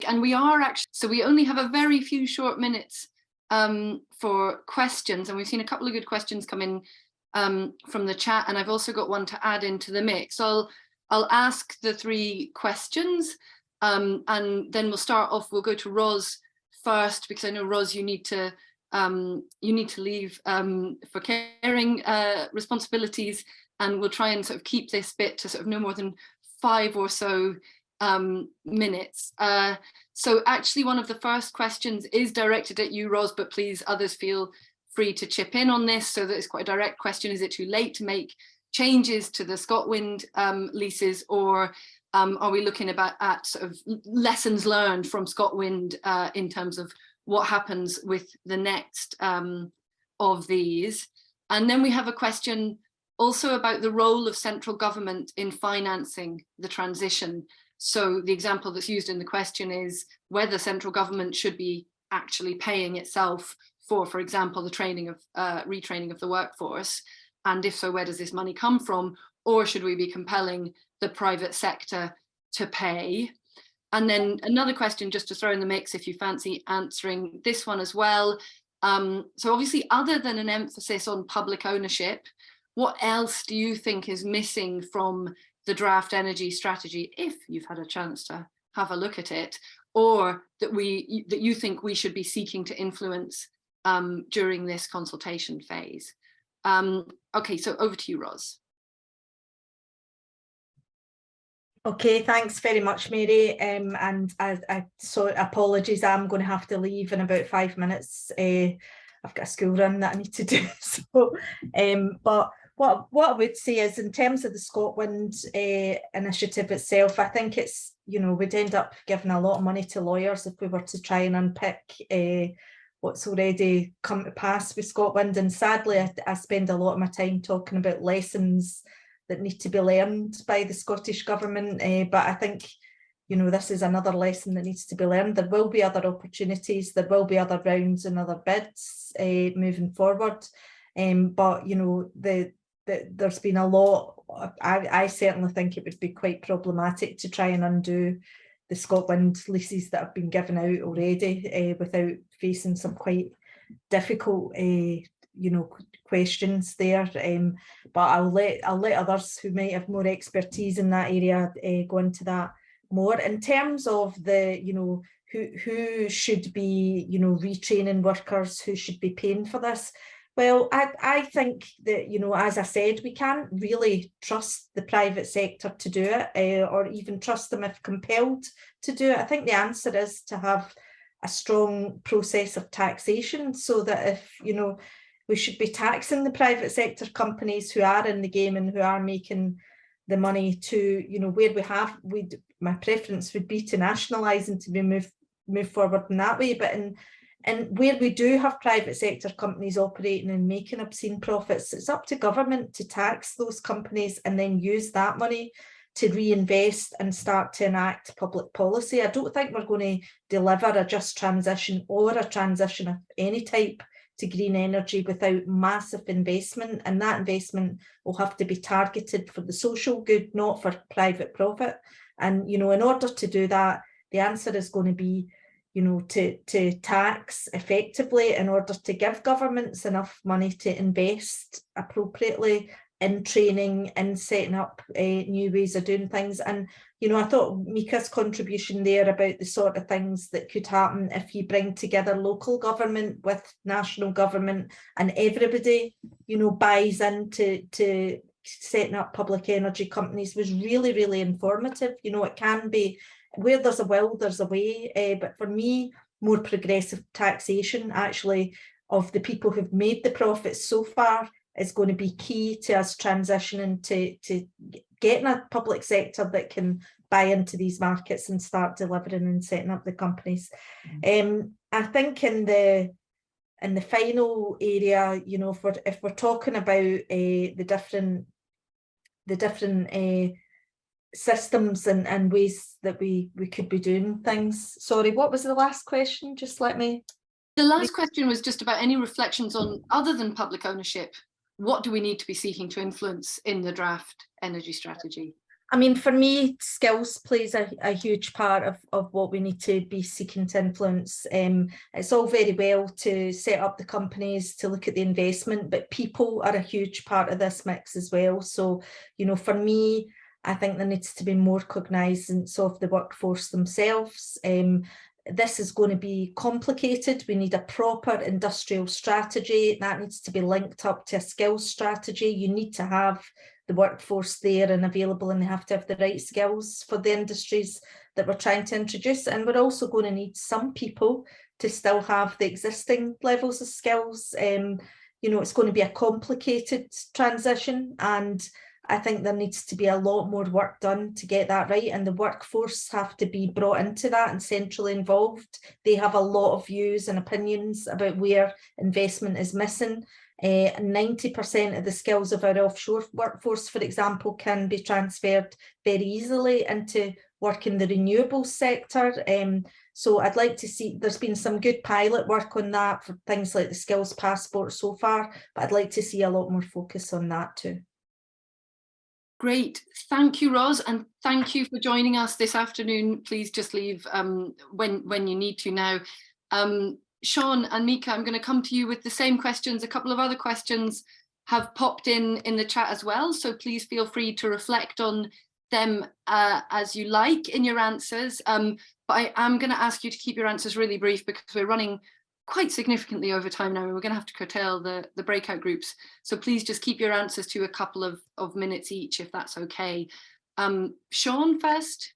And we are actually, so we only have a very few short minutes for questions, and we've seen a couple of good questions come in from the chat, and I've also got one to add into the mix. So I'll ask the 3 questions, and then we'll start off. We'll go to Ros first, because I know, Ros, you need to leave for caring responsibilities, and we'll try and sort of keep this bit to sort of no more than 5 or so minutes. So actually, one of the first questions is directed at you, Ros, but please, others feel free to chip in on this. So that it's quite a direct question. Is it too late to make changes to the ScotWind leases, or are we looking at sort of lessons learned from ScotWind in terms of what happens with the next of these? And then we have a question also about the role of central government in financing the transition. So the example that's used in the question is whether central government should be actually paying itself for example, the retraining of the workforce. And if so, where does this money come from? Or should we be compelling the private sector to pay? And then another question just to throw in the mix if you fancy answering this one as well. So obviously, other than an emphasis on public ownership, what else do you think is missing from the draft energy strategy, if you've had a chance to have a look at it, or that you think we should be seeking to influence during this consultation phase? Okay, so over to you, Ros. Okay, thanks very much, Mary. And so apologies, I'm going to have to leave in about 5 minutes. I've got a school run that I need to do. So, but what I would say is, in terms of the ScotWind initiative itself, I think it's, we'd end up giving a lot of money to lawyers if we were to try and unpick what's already come to pass with ScotWind. And sadly, I spend a lot of my time talking about lessons that need to be learned by the Scottish Government. But I think, this is another lesson that needs to be learned. There will be other opportunities, there will be other rounds and other bids moving forward. But, there's been a lot. I certainly think it would be quite problematic to try and undo the ScotWind leases that have been given out already without facing some quite difficult questions there. But I'll let others who might have more expertise in that area go into that more. In terms of the, who should be, retraining workers, who should be paying for this? Well, I think that, as I said, we can't really trust the private sector to do it, or even trust them if compelled to do it. I think the answer is to have a strong process of taxation, so that if, we should be taxing the private sector companies who are in the game and who are making the money to, where my preference would be to nationalise and to be move forward in that way. But and where we do have private sector companies operating and making obscene profits, it's up to government to tax those companies and then use that money to reinvest and start to enact public policy. I don't think we're going to deliver a just transition or a transition of any type to green energy without massive investment, and that investment will have to be targeted for the social good, not for private profit. And in order to do that, the answer is going to be to tax effectively in order to give governments enough money to invest appropriately in training, in setting up new ways of doing things. And I thought Mika's contribution there about the sort of things that could happen if you bring together local government with national government and everybody buys into setting up public energy companies was really, really informative. It can be, where there's a will, there's a way. But for me, more progressive taxation actually of the people who've made the profits so far is going to be key to us transitioning to getting a public sector that can buy into these markets and start delivering and setting up the companies. I think in the final area, if we're talking about the different systems and ways that we could be doing things. Sorry, what was the last question? Just let me. The last question was just about any reflections on, other than public ownership, what do we need to be seeking to influence in the draft energy strategy? I mean, for me, skills plays a huge part of what we need to be seeking to influence. It's all very well to set up the companies, to look at the investment, but people are a huge part of this mix as well. So, you know, for me, I think there needs to be more cognizance of the workforce themselves. This is going to be complicated. We need a proper industrial strategy that needs to be linked up to a skills strategy. You need to have the workforce there and available, and they have to have the right skills for the industries that we're trying to introduce. And we're also going to need some people to still have the existing levels of skills. You know, it's going to be a complicated transition, and I think there needs to be a lot more work done to get that right, and the workforce have to be brought into that and centrally involved. They have a lot of views and opinions about where investment is missing. 90% of the skills of our offshore workforce, for example, can be transferred very easily into work in the renewables sector. So I'd like to see, there's been some good pilot work on that for things like the skills passport so far, but I'd like to see a lot more focus on that too. Great, thank you, Ros, and thank you for joining us this afternoon. Please just leave when you need to now. Sean and Mika, I'm going to come to you with the same questions. A couple of other questions have popped in the chat as well, so please feel free to reflect on them as you like in your answers. But I am going to ask you to keep your answers really brief because we're running quite significantly over time now. We're going to have to curtail the breakout groups. So please just keep your answers to a couple of minutes each, if that's okay. Sean first.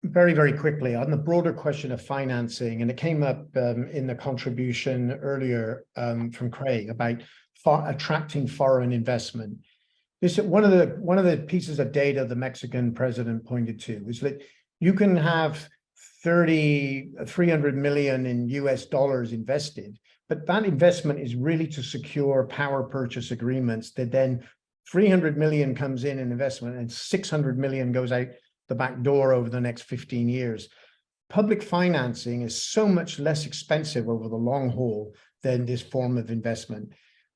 Very, very quickly on the broader question of financing, and it came up in the contribution earlier from Craig about attracting foreign investment. This one of the pieces of data the Mexican president pointed to is that you can have 300 million in US dollars invested, but that investment is really to secure power purchase agreements that then 300 million comes in investment and 600 million goes out the back door over the next 15 years. Public financing is so much less expensive over the long haul than this form of investment.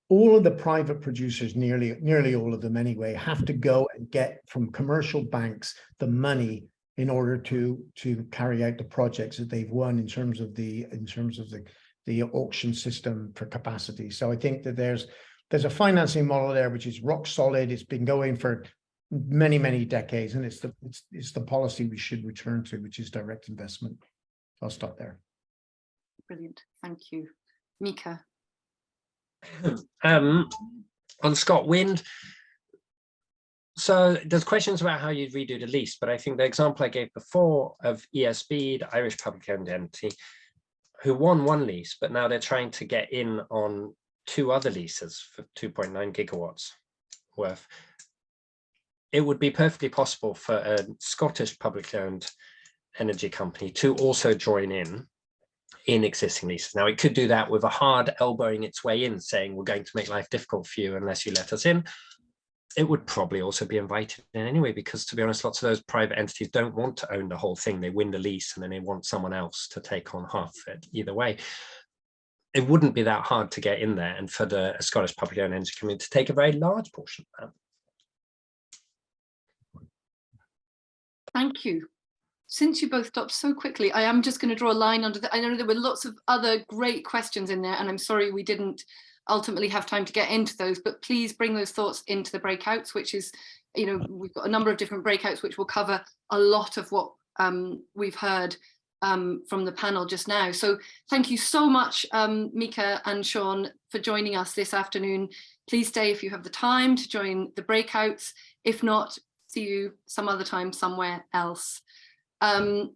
All of the private producers, nearly all of them anyway, have to go and get from commercial banks the money in order to carry out the projects that they've won in terms of the auction system for capacity. So I think that there's a financing model there which is rock solid. It's been going for many, many decades, and it's the policy we should return to, which is direct investment. I'll stop there. Brilliant, thank you. Mika. On ScotWind, so there's questions about how you'd redo the lease, but I think the example I gave before of ESB, the Irish public owned entity, who won one lease, but now they're trying to get in on 2 other leases for 2.9 gigawatts worth. It would be perfectly possible for a Scottish publicly owned energy company to also join in existing leases. Now, it could do that with a hard elbowing its way in, saying we're going to make life difficult for you unless you let us in. It would probably also be invited in anyway, because to be honest, lots of those private entities don't want to own the whole thing. They win the lease and then they want someone else to take on half of it. Either way, it wouldn't be that hard to get in there and for the Scottish publicly owned energy community to take a very large portion of that. Thank you. Since you both stopped so quickly, I am just going to draw a line under the, I know there were lots of other great questions in there, and I'm sorry we didn't ultimately have time to get into those, but please bring those thoughts into the breakouts, which is, you know, we've got a number of different breakouts which will cover a lot of what we've heard from the panel just now. So thank you so much, Mika and Sean, for joining us this afternoon. Please stay if you have the time to join the breakouts. If not, see you some other time somewhere else.